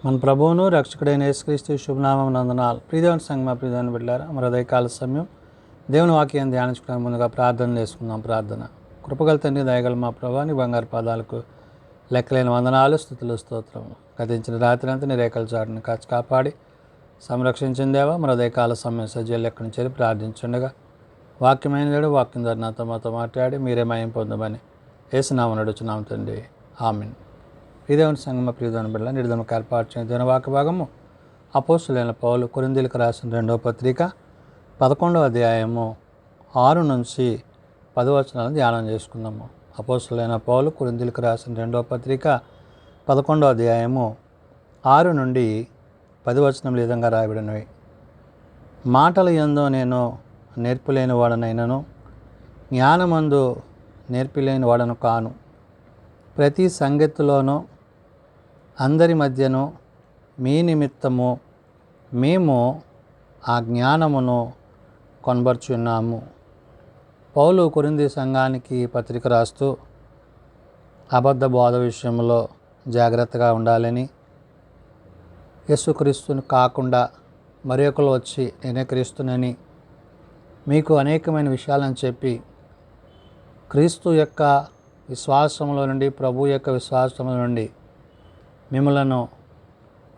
మన ప్రభువును రక్షకుడైన యేసుక్రీస్తు శుభనామం నందనాలు. ప్రియదేవుని సంగమా ప్రియదేవుని బిడ్డలారా, మన ఉదయకాల సమయం దేవుని వాక్యం ధ్యానించుకోవడానికి ముందుగా ప్రార్థన చేసుకుందాం. ప్రార్థన. కృపగల తండ్రి, దయగల మా ప్రభా, నీ బంగారు పాదాలకు లెక్కలేని వందనాలు, స్తుతులు, స్తోత్రములు. గతించిన రాత్రి అంతా నీ రేఖల చాటును కాచి కాపాడి సంరక్షించిన దేవా, మన ఉదయకాల సమయం సజ్జలు ఎక్కడి నుంచి ప్రార్థించుండగా వాక్యమైన దేవుడు వాక్యం ద్వారా నాతో మాతో మాట్లాడి మీరే మయం పొందమని యేసునామమున అడుగుచున్నాము తండ్రి, ఆమేన్. ప్రియదేవుని సంగమ ప్రియదేవుని బిడ్డల నిర్ధమకు ఏర్పాటు చేయని దేవుని వాక్య భాగము అపోస్తులైన పౌలు కొరింథీయులకు రాసిన 2వ పత్రిక 11వ అధ్యాయము 6 నుంచి 10 వచనాలను ధ్యానం చేసుకుందాము. అపోస్తులైన పౌలు కొరింథీయులకు రాసిన 2వ పత్రిక 11వ అధ్యాయము 6 నుండి 10 వచనములు ఈ విధంగా రాయబడినవి. మాటల యందు నేను నేర్పులేని వాడనైనను జ్ఞానమందు నేర్పిలేని వాడను కాను. ప్రతి సంగతిలోనూ అందరి మధ్యను మీ నిమిత్తము మేము ఆ జ్ఞానమును కొనబర్చున్నాము. పౌలు కొరింథీ సంఘానికి పత్రిక రాస్తూ అబద్ధ బోధ విషయంలో జాగ్రత్తగా ఉండాలని, యేసుక్రీస్తుని కాకుండా మరి ఒకరు వచ్చి నేనే క్రీస్తునని మీకు అనేకమైన విషయాలను చెప్పి క్రీస్తు యొక్క విశ్వాసంలో నుండి, ప్రభు యొక్క విశ్వాసంలో నుండి మిమ్మలను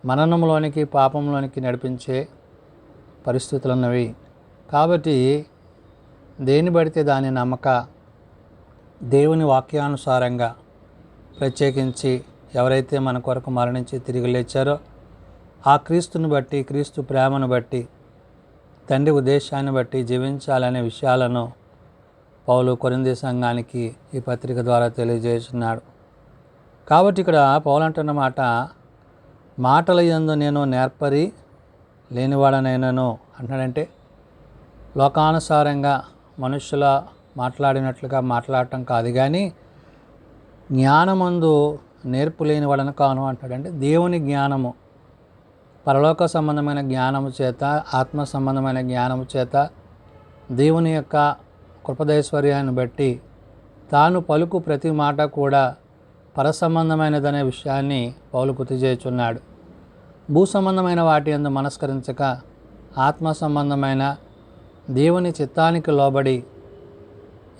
మరణంలోనికి, పాపంలోనికి నడిపించే పరిస్థితులు ఉన్నవి. కాబట్టి దేని పడితే దాని నమ్మక దేవుని వాక్యానుసారంగా ప్రత్యేకించి ఎవరైతే మన కొరకు మరణించి తిరిగి లేచారో ఆ క్రీస్తుని బట్టి, క్రీస్తు ప్రేమను బట్టి, తండ్రి ఉద్దేశాన్ని బట్టి జీవించాలనే విషయాలను పౌలు కొరింథీ సంఘానికి ఈ పత్రిక ద్వారా తెలియజేస్తున్నాడు. కాబట్టి ఇక్కడ పౌలు అంటున్న మాట, మాటల యందు నేను నేర్పరి లేనివాడనైనను అంటున్నాడంటే లోకానుసారంగా మనుషుల మాట్లాడినట్లుగా మాట్లాడటం కాదు, కానీ జ్ఞానమందు నేర్పు లేనివాడను కాను అంటాడంటే దేవుని జ్ఞానము, పరలోక సంబంధమైన జ్ఞానము చేత, ఆత్మ సంబంధమైన జ్ఞానము చేత, దేవుని యొక్క కృపదైశ్వర్యాన్ని బట్టి తాను పలుకు ప్రతి మాట కూడా పరసంబంధమైనదనే విషయాన్ని పౌలు గుర్తు చేయుచున్నాడు. భూ సంబంధమైన వాటి యందు మనస్కరించక ఆత్మ సంబంధమైన దేవుని చిత్తానికి లోబడి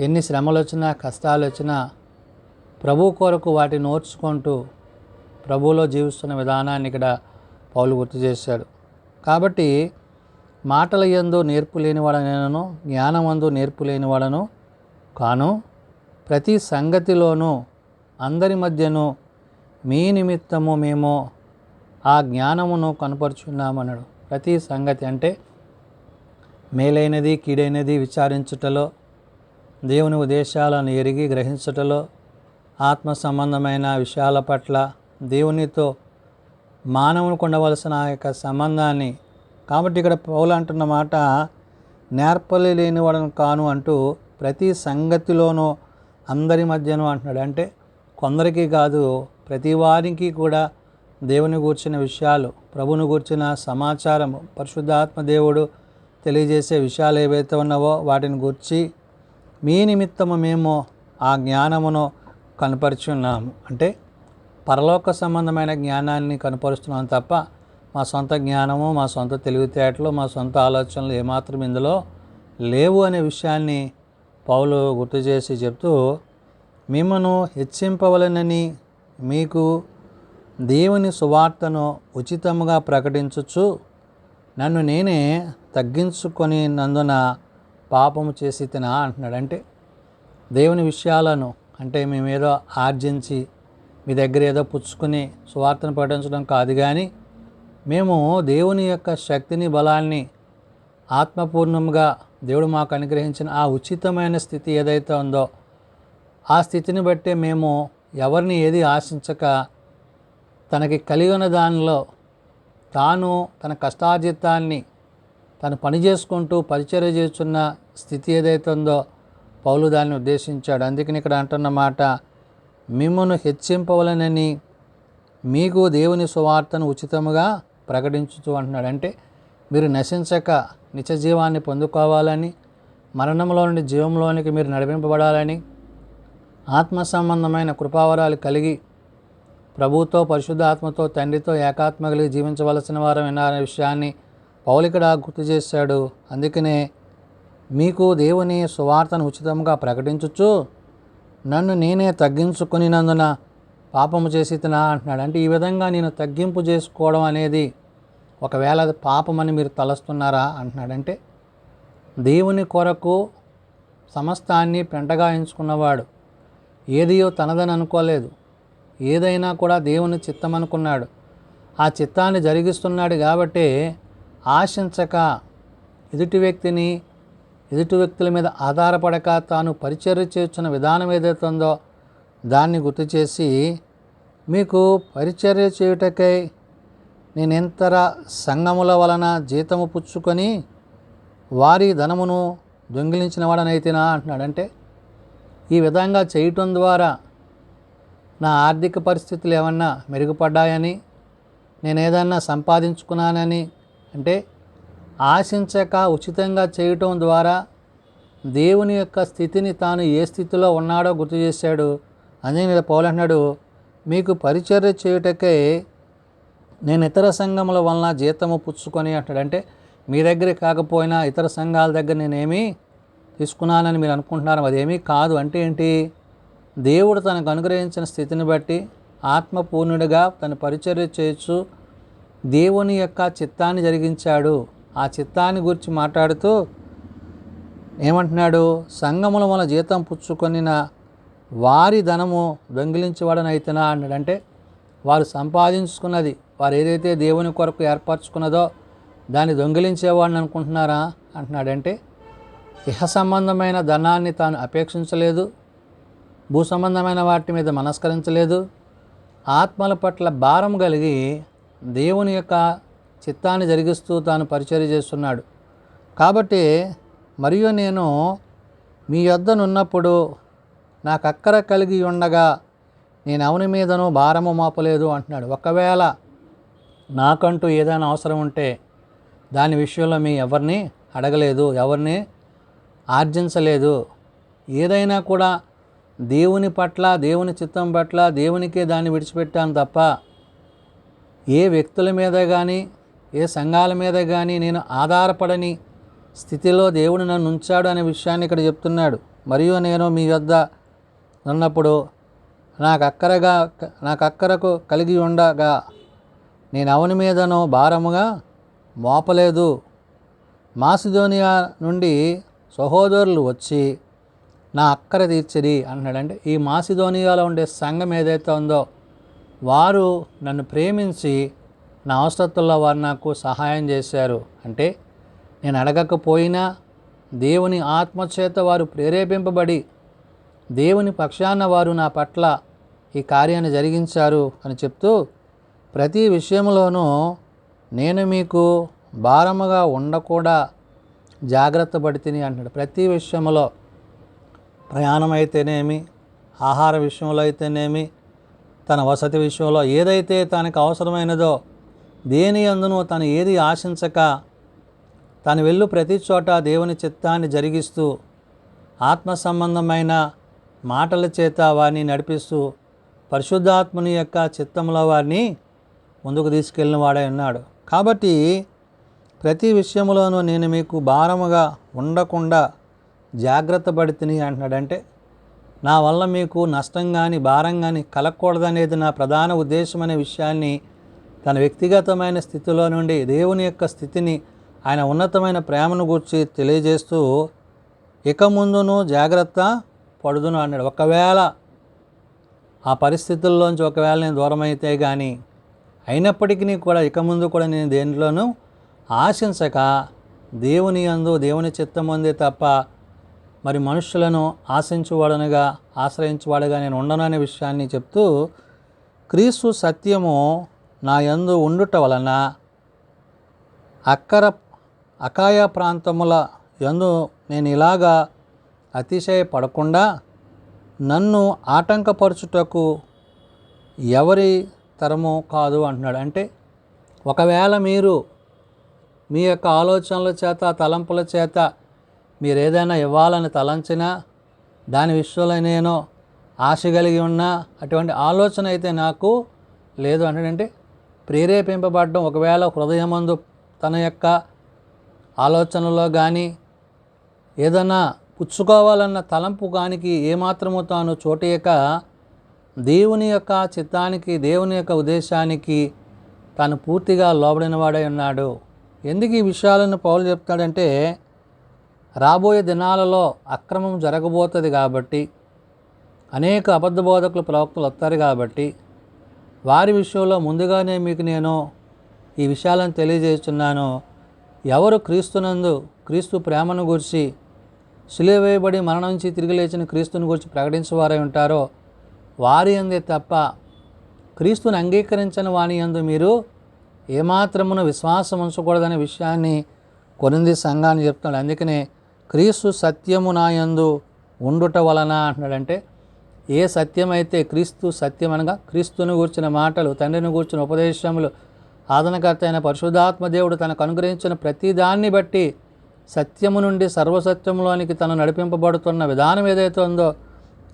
ఎన్ని శ్రమలు వచ్చినా, కష్టాలు వచ్చినా ప్రభు కొరకు వాటిని ఓర్చుకుంటూ ప్రభువులో జీవిస్తున్న విధానాన్ని ఇక్కడ పౌలు గుర్తు చేశాడు. కాబట్టి మాటల యందు నేర్పు లేనివాడనైనను జ్ఞానమందు నేర్పు లేనివాడను కాను. ప్రతి సంగతిలోనూ అందరి మధ్యను మీ నిమిత్తము మేము ఆ జ్ఞానమును కనపరుచున్నామన్నాడు. ప్రతి సంగతి అంటే మేలైనది, కీడైనది విచారించుటలో, దేవుని ఉద్దేశాలను ఎరిగి గ్రహించుటలో, ఆత్మ సంబంధమైన విషయాల పట్ల దేవునితో మానవునికి ఉండవలసిన ఆ యొక్క సంబంధాన్ని. కాబట్టి ఇక్కడ పౌలు అంటున్న మాట, నేర్పలేని వాడను కాను అంటూ ప్రతి సంగతిలోనూ అందరి మధ్యను అంటున్నాడు. అంటే కొందరికి కాదు, ప్రతి వారికి కూడా దేవుని గూర్చిన విషయాలు, ప్రభుని గూర్చిన సమాచారము, పరిశుద్ధాత్మ దేవుడు తెలియజేసే విషయాలు ఏవైతే ఉన్నావో వాటిని గూర్చి మీ నిమిత్తము మేము ఆ జ్ఞానమును కనపరుచున్నాము. అంటే పరలోక సంబంధమైన జ్ఞానాన్ని కనపరుస్తున్నాం తప్ప మా సొంత జ్ఞానము, మా సొంత తెలివితేటలు, మా సొంత ఆలోచనలు ఏమాత్రం ఇందులో లేవు అనే విషయాన్ని పౌలు గుర్తు చేసి చెప్తూ, మిమ్మను హెచ్చింపవలనని మీకు దేవుని సువార్తను ఉచితముగా ప్రకటించుచు నన్ను నేనే తగ్గించుకొని నందున పాపము చేసి తినా అంటున్నాడు. అంటే దేవుని విషయాలను, అంటే మేమేదో ఆర్జించి మీ దగ్గర ఏదో పుచ్చుకుని సువార్తను ప్రకటించడం కాదు, కానీ మేము దేవుని యొక్క శక్తిని, బలాన్ని ఆత్మపూర్ణంగా దేవుడు మాకు అనుగ్రహించిన ఆ ఉచితమైన స్థితి ఏదైతే ఉందో ఆ స్థితిని బట్టే మేము ఎవరిని ఏది ఆశించక తనకి కలిగి ఉన్న దానిలో తాను తన కష్టార్జితాన్ని తను పని చేసుకుంటూ పరిచర్య చేస్తున్న స్థితి ఏదైతే ఉందో పౌలు దాన్ని ఉద్దేశించాడు. అందుకని ఇక్కడ అంటున్న మాట, మిమ్మను హెచ్చింపవలనని మీకు దేవుని సువార్తను ఉచితముగా ప్రకటించుతూ అంటున్నాడు. అంటే మీరు నశించక నిత్య జీవాన్ని పొందుకోవాలని, మరణంలో నుండి జీవంలోనికి మీరు నడిపింపబడాలని, ఆత్మ సంబంధమైన కృపావరాలు కలిగి ప్రభువుతో, పరిశుద్ధాత్మతో, తండ్రితో ఏకాత్మ కలిగి జీవించవలసిన వారు విన్నారనే విషయాన్ని పౌలు ఇక్కడ గుర్తు చేశాడు. అందుకనే మీకు దేవుని సువార్తను ఉచితంగా ప్రకటించుచు నన్ను నేనే తగ్గించుకునినందున పాపము చేసి తినా అంటున్నాడు. అంటే ఈ విధంగా నేను తగ్గింపు చేసుకోవడం అనేది ఒకవేళ అది పాపమని మీరు తలస్తున్నారా అంటున్నాడంటే, దేవుని కొరకు సమస్తాన్ని పెంటగా ఎంచుకున్నవాడు ఏదియో తనదని అనుకోలేదు. ఏదైనా కూడా దేవుని చిత్తం అనుకున్నాడు. ఆ చిత్తాన్ని జరిగిస్తున్నాడు కాబట్టి ఆశించక ఎదుటి వ్యక్తుల మీద ఆధారపడక తాను పరిచర్య చేస్తున్న విధానం ఏదైతే ఉందో దాన్ని గుర్తు చేసి, మీకు పరిచర్య చేయుటకై నేనెంతర సంఘముల వలన జీతము పుచ్చుకొని వారి ధనమును దొంగిలించిన వాడనైతేనా అంటున్నాడు. అంటే ఈ విధంగా చేయటం ద్వారా నా ఆర్థిక పరిస్థితులు ఏమన్నా మెరుగుపడ్డాయని, నేను ఏదన్నా సంపాదించుకున్నానని, అంటే ఆశించక ఉచితంగా చేయటం ద్వారా దేవుని యొక్క స్థితిని తాను ఏ స్థితిలో ఉన్నాడో గుర్తు చేశాడు. అందుకే పౌలు అంటున్నాడు, మీకు పరిచర్య చేయుటకై నేను ఇతర సంఘముల వలన జీతము పుచ్చుకొని అంటాడు. అంటే మీ దగ్గర కాకపోయినా ఇతర సంఘాల దగ్గర నేనేమీ తీసుకున్నానని మీరు అనుకుంటున్నారు, అదేమీ కాదు. అంటే ఏంటి? దేవుడు తనకు అనుగ్రహించిన స్థితిని బట్టి ఆత్మపూర్ణుడిగా తన పరిచర్య చేయొచ్చు దేవుని యొక్క చిత్తాన్ని జరిగించాడు. ఆ చిత్తాన్ని గురించి మాట్లాడుతూ ఏమంటున్నాడు? సంఘముల వలన జీతం పుచ్చుకొనిన వారి ధనము దొంగిలించేవాడనైతేనా అన్నాడు. అంటే వారు సంపాదించుకున్నది, వారు ఏదైతే దేవుని కొరకు ఏర్పరచుకున్నదో దాన్ని దొంగిలించేవాడిని అనుకుంటున్నారా అంటున్నాడంటే, ఇహ సంబంధమైన ధనాన్ని తాను అపేక్షించలేదు, భూ సంబంధమైన వాటి మీద మనస్కరించలేదు, ఆత్మల పట్ల భారం కలిగి దేవుని యొక్క చిత్తాన్ని జరిగిస్తూ తాను పరిచర్య చేస్తున్నాడు. కాబట్టి మరియు నేను మీ యొద్దనున్నప్పుడు నాకు అక్కర కలిగి ఉండగా నేను ఎవరి మీదనూ భారము మోపలేదు అంటున్నాడు. ఒకవేళ నాకంటూ ఏదైనా అవసరం ఉంటే దాని విషయంలో మీ ఎవరిని అడగలేదు, ఎవరిని ఆర్జించలేదు. ఏదైనా కూడా దేవుని పట్ల, దేవుని చిత్తం పట్ల దేవునికే దాన్ని విడిచిపెట్టాను తప్ప ఏ వ్యక్తుల మీద కానీ ఏ సంఘాల మీద కానీ నేను ఆధారపడని స్థితిలో దేవుడు నన్ను ఉంచాడు అనే విషయాన్ని ఇక్కడ చెప్తున్నాడు. మరియు నేను మీ వద్ద ఉన్నప్పుడు నాకు అక్కరకు కలిగి ఉండగా నేను ఎవని మీదనో భారముగా మోపలేదు. మాసిదోనియా నుండి సహోదరులు వచ్చి నా అక్కర తీర్చిరి అంటున్నాడు. అంటే ఈ మాసిదోనియాలో ఉండే సంఘం ఏదైతే ఉందో వారు నన్ను ప్రేమించి నా అవసరతుల్లో వారు నాకు సహాయం చేశారు. అంటే నేను అడగకపోయినా దేవుని ఆత్మచేత వారు ప్రేరేపింపబడి దేవుని పక్షాన వారు నా పట్ల ఈ కార్యాన్ని జరిగించారు అని చెప్తూ, ప్రతి విషయంలోనూ నేను మీకు భారముగా ఉండకుండా జాగ్రత్త పడితిని అంటున్నాడు. ప్రతి విషయంలో, ప్రయాణం అయితేనేమి, ఆహార విషయంలో అయితేనేమి, తన వసతి విషయంలో ఏదైతే తనకు అవసరమైనదో దేని యందును తను ఏది ఆశించక తను వెళ్ళు ప్రతి చోట దేవుని చిత్తాన్ని జరిగిస్తూ ఆత్మ సంబంధమైన మాటల చేత వారిని నడిపిస్తూ పరిశుద్ధాత్మని యొక్క చిత్తంలో వారిని ముందుకు తీసుకెళ్ళిన వాడై ఉన్నాడు. కాబట్టి ప్రతి విషయంలోనూ నేను మీకు భారముగా ఉండకుండా జాగ్రత్త పడితిని అంటున్నాడంటే, నా వల్ల మీకు నష్టం కానీ భారం కానీ కలగకూడదనేది నా ప్రధాన ఉద్దేశం అనే విషయాన్ని తన వ్యక్తిగతమైన స్థితిలో నుండి దేవుని యొక్క స్థితిని, ఆయన ఉన్నతమైన ప్రేమను గురించి తెలియజేస్తూ ఇక ముందును జాగ్రత్త పడుదును అన్నాడు. ఒకవేళ ఆ పరిస్థితుల్లోంచి ఒకవేళ నేను దూరం అయితే కానీ అయినప్పటికీ కూడా ఇక ముందు కూడా నేను దేనిలోనూ ఆశించక దేవుని యందు దేవుని చిత్తం అందే తప్ప మరి మనుషులను ఆశ్రయించువాడుగా నేను ఉండను అనే విషయాన్ని చెప్తూ, క్రీస్తు సత్యము నా యందు ఉండుట వలన అకాయ ప్రాంతముల యందు నేను ఇలాగా అతిశయపడకుండా నన్ను ఆటంకపరచుటకు ఎవరి తరము కాదు అంటున్నాడు. అంటే ఒకవేళ మీరు మీ యొక్క ఆలోచనల చేత, తలంపుల చేత మీరు ఏదైనా ఇవ్వాలని తలంచినా, దాని విషయంలో నేను ఆశ కలిగి ఉన్నా, అటువంటి ఆలోచన అయితే నాకు లేదు అంటే ప్రేరేపింపబడడం, ఒకవేళ హృదయమందు తన యొక్క ఆలోచనలో కానీ ఏదన్నా పుచ్చుకోవాలన్న తలంపు కానికి ఏమాత్రము తాను చోటేయక దేవుని యొక్క చిత్తానికి, దేవుని యొక్క ఉద్దేశానికి తాను పూర్తిగా లోబడిన వాడై ఉన్నాడు. ఎందుకు ఈ విషయాలను పౌలు చెప్తాడంటే, రాబోయే దినాలలో అక్రమం జరగబోతుంది కాబట్టి, అనేక అబద్ధ బోధకులు, ప్రవక్తలు వస్తారు కాబట్టి, వారి విషయంలో ముందుగానే మీకు నేను ఈ విషయాలను తెలియజేస్తున్నాను. ఎవరు క్రీస్తునందు, క్రీస్తు ప్రేమను గురించి, సిలువ వేయబడి మరణం నుంచి తిరిగి లేచిన క్రీస్తుని గురించి ప్రకటించేవారై ఉంటారో వారి అందే తప్ప క్రీస్తుని అంగీకరించని వాని యందు మీరు ఏమాత్రమున విశ్వాసం ఉంచకూడదనే విషయాన్ని కొరింథీ సంఘాన్ని చెప్తున్నాడు. అందుకనే క్రీస్తు సత్యము నా యందు ఉండుట వలన అంటున్నాడంటే, ఏ సత్యమైతే క్రీస్తు సత్యం అనగా క్రీస్తుని గూర్చిన మాటలు, తండ్రిని గూర్చిన ఉపదేశములు, ఆదరణకర్త అయిన పరిశుద్ధాత్మ దేవుడు తనకు అనుగ్రహించిన ప్రతి దాన్ని బట్టి సత్యము నుండి సర్వసత్యంలోనికి తను నడిపింపబడుతున్న విధానం ఏదైతే ఉందో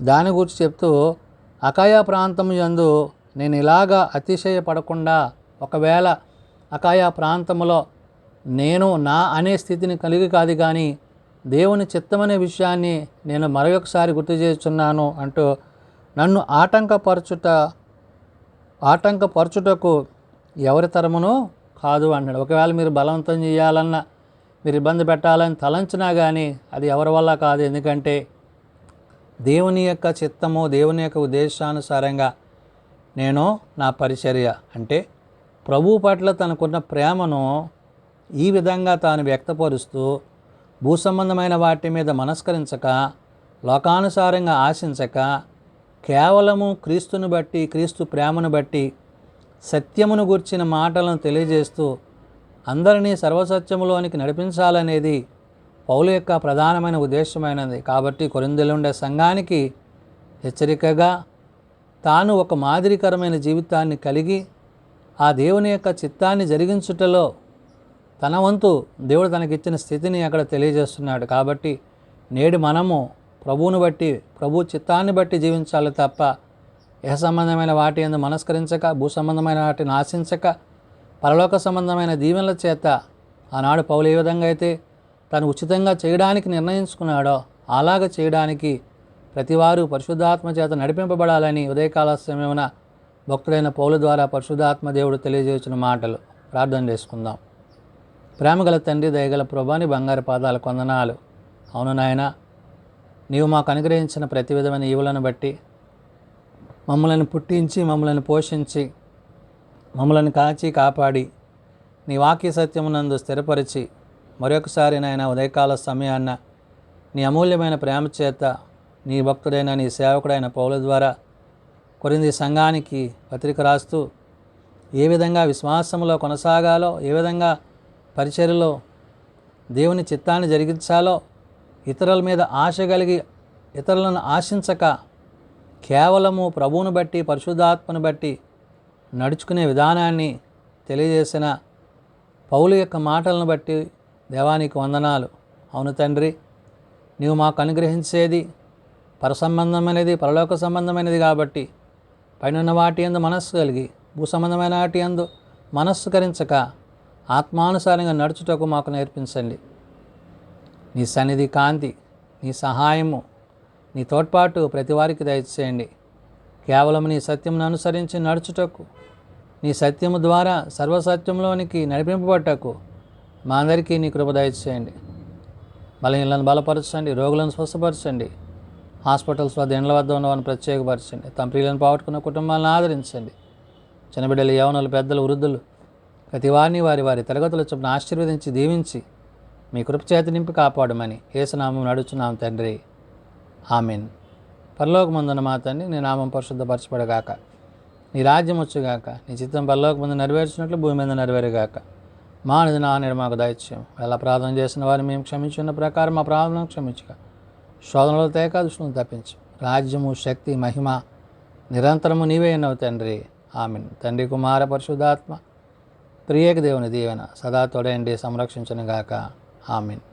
దాని గురించి చెప్తూ, అకాయా ప్రాంతం యందు నేను ఇలాగా అతిశయపడకుండా, ఒకవేళ అకాయా ప్రాంతంలో నేను నా అనే స్థితిని కలిగి కాదు కానీ దేవుని చిత్తమనే విషయాన్ని నేను మరొకసారి గుర్తు చేస్తున్నాను అంటూ, నన్ను ఆటంకపరచుటకు ఎవరి తరమును కాదు అన్నాడు. ఒకవేళ మీరు బలవంతం చేయాలన్నా, మీరు ఇబ్బంది పెట్టాలని తలంచినా కానీ అది ఎవరి వల్ల కాదు. ఎందుకంటే దేవుని యొక్క చిత్తము, దేవుని యొక్క ఉద్దేశానుసారంగా నేను నా పరిచర్య అంటే ప్రభువు పట్ల తనకున్న ప్రేమను ఈ విధంగా తాను వ్యక్తపరుస్తూ, భూసంబంధమైన వాటి మీద మనస్కరించక, లోకానుసారంగా ఆశించక, కేవలము క్రీస్తుని బట్టి, క్రీస్తు ప్రేమను బట్టి సత్యమును గూర్చిన మాటలను తెలియజేస్తూ అందరినీ సర్వసత్యములోనికి నడిపించాలనేది పౌలు యొక్క ప్రధానమైన ఉద్దేశమైనది. కాబట్టి కొరింథీలో ఉండే సంఘానికి హెచ్చరికగా తాను ఒక మాదిరికరమైన జీవితాన్ని కలిగి ఆ దేవుని యొక్క చిత్తాన్ని జరిగించుటలో తన వంతు దేవుడు తనకిచ్చిన స్థితిని అక్కడ తెలియజేస్తున్నాడు. కాబట్టి నేడు మనము ప్రభువును బట్టి, ప్రభు చిత్తాన్ని బట్టి జీవించాలి తప్ప ఇహ సంబంధమైన వాటి యందు మనస్కరించక, భూ సంబంధమైన వాటిని ఆశించక, పరలోక సంబంధమైన దీవెనల చేత ఆనాడు పౌలు ఏ విధంగా అయితే తను ఉచితంగా చేయడానికి నిర్ణయించుకున్నాడో అలాగ చేయడానికి ప్రతివారు పరిశుద్ధాత్మ చేత నడిపింపబడాలని ఉదయకాల సమయమున భక్తుడైన పౌలు ద్వారా పరిశుద్ధాత్మ దేవుడు తెలియజేసిన మాటలు ప్రార్థన చేసుకుందాం. ప్రేమగల తండ్రి, దయగల ప్రభువా, నీ బంగారు పాదాలకు వందనాలు. అవును నాయన, నీవు మాకు అనుగ్రహించిన ప్రతి విధమైన ఈవులను బట్టి మమ్మల్ని పుట్టించి, మమ్మల్ని పోషించి, మమ్మల్ని కాచి కాపాడి నీ వాక్య సత్యమునందు స్థిరపరిచి మరొకసారి నాయన ఉదయకాల సమయాన్న నీ అమూల్యమైన ప్రేమ చేత నీ భక్తుడైన, నీ సేవకుడైన పౌలు ద్వారా కొరింథీ సంఘానికి పత్రిక రాస్తూ ఏ విధంగా విశ్వాసంలో కొనసాగాలో, ఏ విధంగా పరిచర్యలో దేవుని చిత్తాన్ని జరిగించాలో, ఇతరుల మీద ఆశ కలిగి ఇతరులను ఆశించక కేవలము ప్రభువును బట్టి, పరిశుద్ధాత్మను బట్టి నడుచుకునే విధానాన్ని తెలియజేసిన పౌలు యొక్క మాటలను బట్టి దేవానికి వందనాలు. అవును తండ్రి, నీవు మాకు అనుగ్రహించేది పరసంబంధమైనది, పరలోక సంబంధమైనది కాబట్టి పైన వాటి యందు మనస్సు కలిగి, భూ సంబంధమైన వాటి యందు మనస్సుకరించక ఆత్మానుసారంగా నడుచుటకు మాకు నేర్పించండి. నీ సన్నిధి కాంతి, నీ సహాయము, నీ తోడ్పాటు ప్రతి వారికి దయచేయండి. కేవలం నీ సత్యమును అనుసరించి నడుచుటకు, నీ సత్యము ద్వారా సర్వసత్యంలోనికి నడిపింపబట్టకు మా అందరికీ నీ కృప దయచేయండి. బలహీనలను బలపరచండి, రోగులను స్వస్థపరచండి, హాస్పిటల్స్ వద్ద ఇండ్ల వద్ద ఉన్నవారిని ప్రత్యేకపరచండి, తమ ప్రియులను పోగొట్టుకున్న కుటుంబాలను ఆదరించండి. చిన్నబిడ్డలు, యవనులు, పెద్దలు, వృద్ధులు ప్రతి వారిని వారి వారి తరగతుల చొప్పున ఆశీర్వదించి దీవించి మీ కృప చేత నింపి కాపాడమని యేసునామం నడుచున్నాం తండ్రి, ఆమేన్. పరలోకమందున్న మా తండ్రి, నీ నామం పరిశుద్ధపరచబడగాక, నీ రాజ్యం వచ్చుగాక, నీ చిత్తం పరలోకమందు నెరవేర్చినట్లు భూమి మీద నెరవేరుగాక. మా అనుదిన మాకు దయచేయం. ఎలా ప్రార్థన చేసిన వారిని మేము క్షమించున్న ప్రకారం మా ప్రార్థనను క్షమించగా, శోధనలో తేక దుష్టులను తప్పించు. రాజ్యము, శక్తి, మహిమ నిరంతరము నీవే అన్నావు తండ్రి, ఆమేన్. తండ్రి, కుమార, పరిశుద్ధాత్మ త్రియేక దేవుని దీవెన సదా తోడేండి సంరక్షించునుగాక, ఆమేన్.